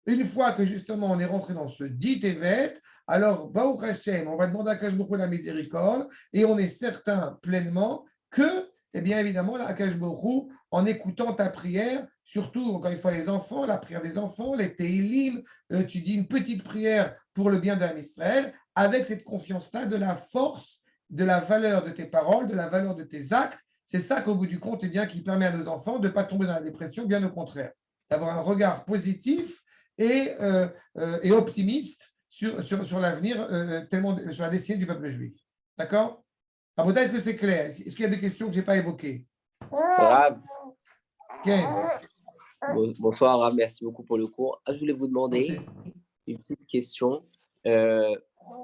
Une fois que justement on est rentré dans ce dit Tevet, alors Baruch Hashem, on va demander à Akash Baruch Hu la miséricorde et on est certain pleinement que, eh bien évidemment, la Akash Baruch Hu, en écoutant ta prière, surtout encore une fois les enfants, la prière des enfants, les Teilim, tu dis une petite prière pour le bien de Israël, avec cette confiance-là de la force, de la valeur de tes paroles, de la valeur de tes actes. C'est ça qu'au bout du compte, eh bien, qui permet à nos enfants de ne pas tomber dans la dépression, bien au contraire, d'avoir un regard positif et optimiste sur l'avenir, sur la destinée du peuple juif. D'accord? Abouda, est-ce que c'est clair? Est-ce qu'il y a des questions que je n'ai pas évoquées? Rav, Okay. bonsoir Rav, merci beaucoup pour le cours. Je voulais vous demander une petite question.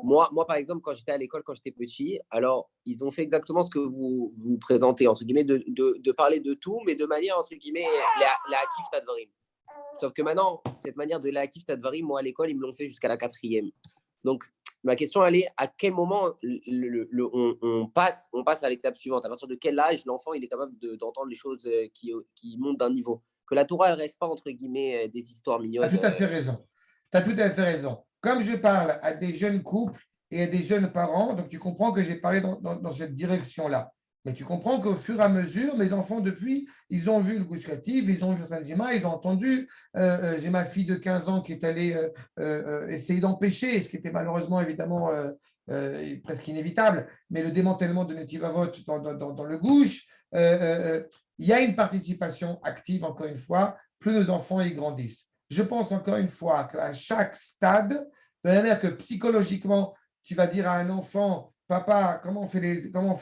moi, par exemple, quand j'étais à l'école, quand j'étais petit, alors ils ont fait exactement ce que vous présentez, entre guillemets, de parler de tout, mais de manière, entre guillemets, la akif tadvarim. Sauf que maintenant, cette manière de la akif tadvarim, moi, à l'école, ils me l'ont fait jusqu'à la 4e. Donc, ma question, elle est, à quel moment on passe à l'étape suivante? À partir de quel âge l'enfant il est capable d'entendre les choses qui montent d'un niveau? Que la Torah ne reste pas, entre guillemets, des histoires Tu mignonnes. as tout à fait raison. Tu as tout à fait raison. Comme je parle à des jeunes couples et à des jeunes parents, donc tu comprends que j'ai parlé dans cette direction-là. Mais tu comprends qu'au fur et à mesure, mes enfants, depuis, ils ont vu le Gush Katif, ils ont vu Saint-Jima, ils ont entendu. J'ai ma fille de 15 ans qui est allée essayer d'empêcher, ce qui était malheureusement, évidemment, presque inévitable, mais le démantèlement de Netivavot dans le Gush. Il y a une participation active, encore une fois, plus nos enfants y grandissent. Je pense encore une fois qu'à chaque stade, de la manière que psychologiquement, tu vas dire à un enfant, papa, comment on fait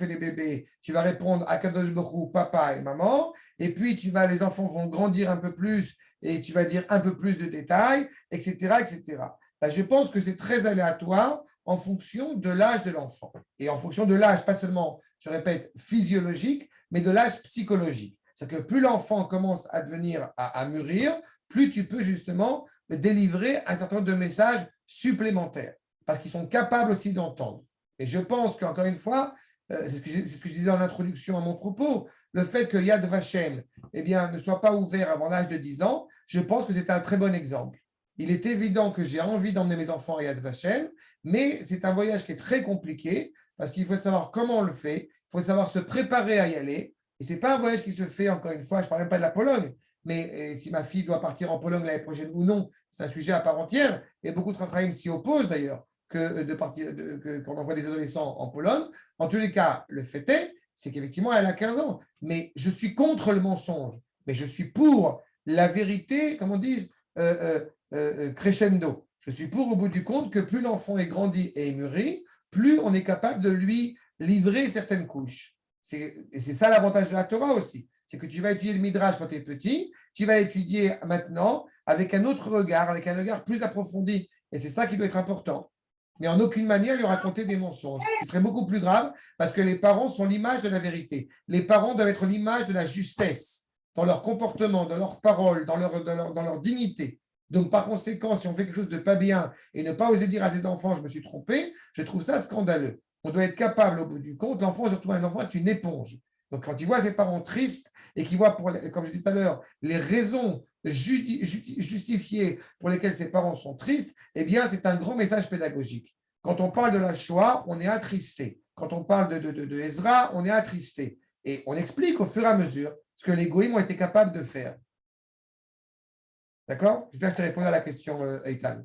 les bébés? Tu vas répondre à Kadosh Baruch Hu, papa et maman, et puis les enfants vont grandir un peu plus et tu vas dire un peu plus de détails, etc., etc. Là, je pense que c'est très aléatoire en fonction de l'âge de l'enfant et en fonction de l'âge, pas seulement, je répète, physiologique, mais de l'âge psychologique. C'est-à-dire que plus l'enfant commence à devenir, à mûrir, plus tu peux justement délivrer un certain nombre de messages supplémentaires, parce qu'ils sont capables aussi d'entendre. Et je pense qu'encore une fois, c'est ce que je disais en introduction à mon propos, le fait que Yad Vashem ne soit pas ouvert avant l'âge de 10 ans, je pense que c'est un très bon exemple. Il est évident que j'ai envie d'emmener mes enfants à Yad Vashem, mais c'est un voyage qui est très compliqué, parce qu'il faut savoir comment on le fait, il faut savoir se préparer à y aller, et ce n'est pas un voyage qui se fait, encore une fois, je ne parle même pas de la Pologne, mais si ma fille doit partir en Pologne l'année prochaine ou non, c'est un sujet à part entière, et beaucoup de Chachamim s'y opposent d'ailleurs, qu'on envoie des adolescents en Pologne. En tous les cas, le fait est, c'est qu'effectivement, elle a 15 ans. Mais je suis contre le mensonge, mais je suis pour la vérité, comme on dit, crescendo. Je suis pour, au bout du compte, que plus l'enfant est grandi et est mûri, plus on est capable de lui livrer certaines couches. Et c'est ça l'avantage de la Torah aussi. C'est que tu vas étudier le Midrash quand tu es petit, tu vas étudier maintenant avec un autre regard, avec un regard plus approfondi. Et c'est ça qui doit être important. Mais en aucune manière lui raconter des mensonges. Ce qui serait beaucoup plus grave parce que les parents sont l'image de la vérité. Les parents doivent être l'image de la justesse dans leur comportement, dans leurs paroles, dans leur dignité. Donc, par conséquent, si on fait quelque chose de pas bien et ne pas oser dire à ses enfants « je me suis trompé », je trouve ça scandaleux. On doit être capable, au bout du compte, l'enfant, surtout un enfant, est une éponge. Donc, quand il voit ses parents tristes et qu'il voit, comme je disais tout à l'heure, les raisons justifiées pour lesquelles ses parents sont tristes, eh bien, c'est un grand message pédagogique. Quand on parle de la Shoah, on est attristé. Quand on parle de Ezra, on est attristé. Et on explique au fur et à mesure ce que les goïms ont été capables de faire. D'accord? J'espère que je t'ai répondu à la question, Eitan.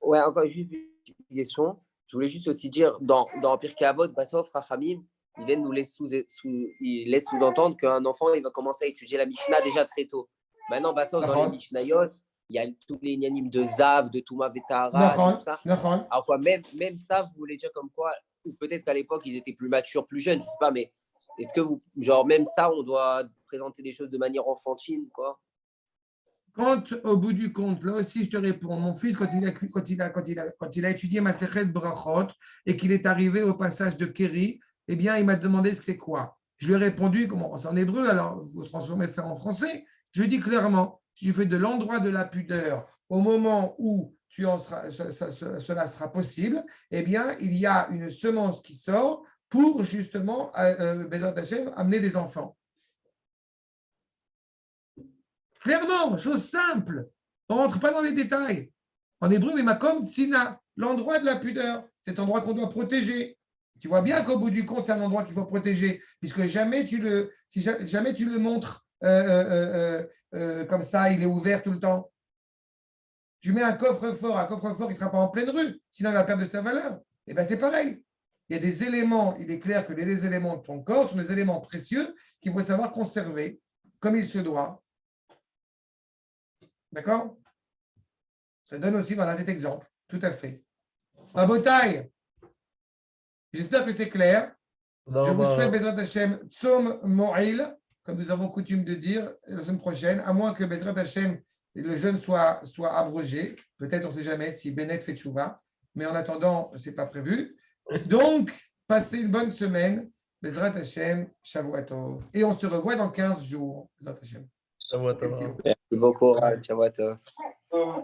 Ouais, encore juste une question. Je voulais juste aussi dire, dans Pirkei Avot, Bassof, Rachamim, il laisse sous-entendre qu'un enfant, il va commencer à étudier la Mishnah déjà très tôt. Maintenant, Bassof, dans les Mishnayot, il y a tous les inyanim de Zav, de Touma Vetara, tout ça. Alors quoi, même ça, vous voulez dire comme quoi, ou peut-être qu'à l'époque, ils étaient plus matures, plus jeunes, je ne sais pas, mais est-ce que même ça, on doit présenter les choses de manière enfantine, quoi? Quand, au bout du compte, là aussi, je te réponds, mon fils, quand il a étudié Masechet Brachot et qu'il est arrivé au passage de Kéri, eh bien, il m'a demandé ce que c'est quoi. Je lui ai répondu, comment c'est en hébreu, alors vous transformez ça en français. Je lui ai dit clairement, si tu fais de l'endroit de la pudeur au moment où cela sera possible, eh bien, il y a une semence qui sort pour justement, Bezrat Hashem, amener des enfants. Clairement, chose simple. On ne rentre pas dans les détails. En hébreu, mais makom tsina, l'endroit de la pudeur, cet endroit qu'on doit protéger. Tu vois bien qu'au bout du compte, c'est un endroit qu'il faut protéger, puisque jamais tu le montres comme ça, il est ouvert tout le temps. Tu mets un coffre-fort il ne sera pas en pleine rue, sinon il va perdre de sa valeur. Et bien c'est pareil. Il y a des éléments, il est clair que les éléments de ton corps sont des éléments précieux qu'il faut savoir conserver comme il se doit. D'accord? Ça donne aussi, voilà, cet exemple. Tout à fait. Rabotai, j'espère que c'est clair. Je vous souhaite, Bezrat Hashem, Tzom Mo'il, comme nous avons coutume de dire, la semaine prochaine, à moins que Bezrat Hashem, le jeûne soit abrogé. Peut-être, on ne sait jamais, si Bennett fait tchouva. mais en attendant, ce n'est pas prévu. Donc, passez une bonne semaine. Bezrat Hashem, Shavua Tov. Et on se revoit dans 15 jours. Bezrat Hashem. Shavua Tov. Merci beaucoup. Ciao à toi.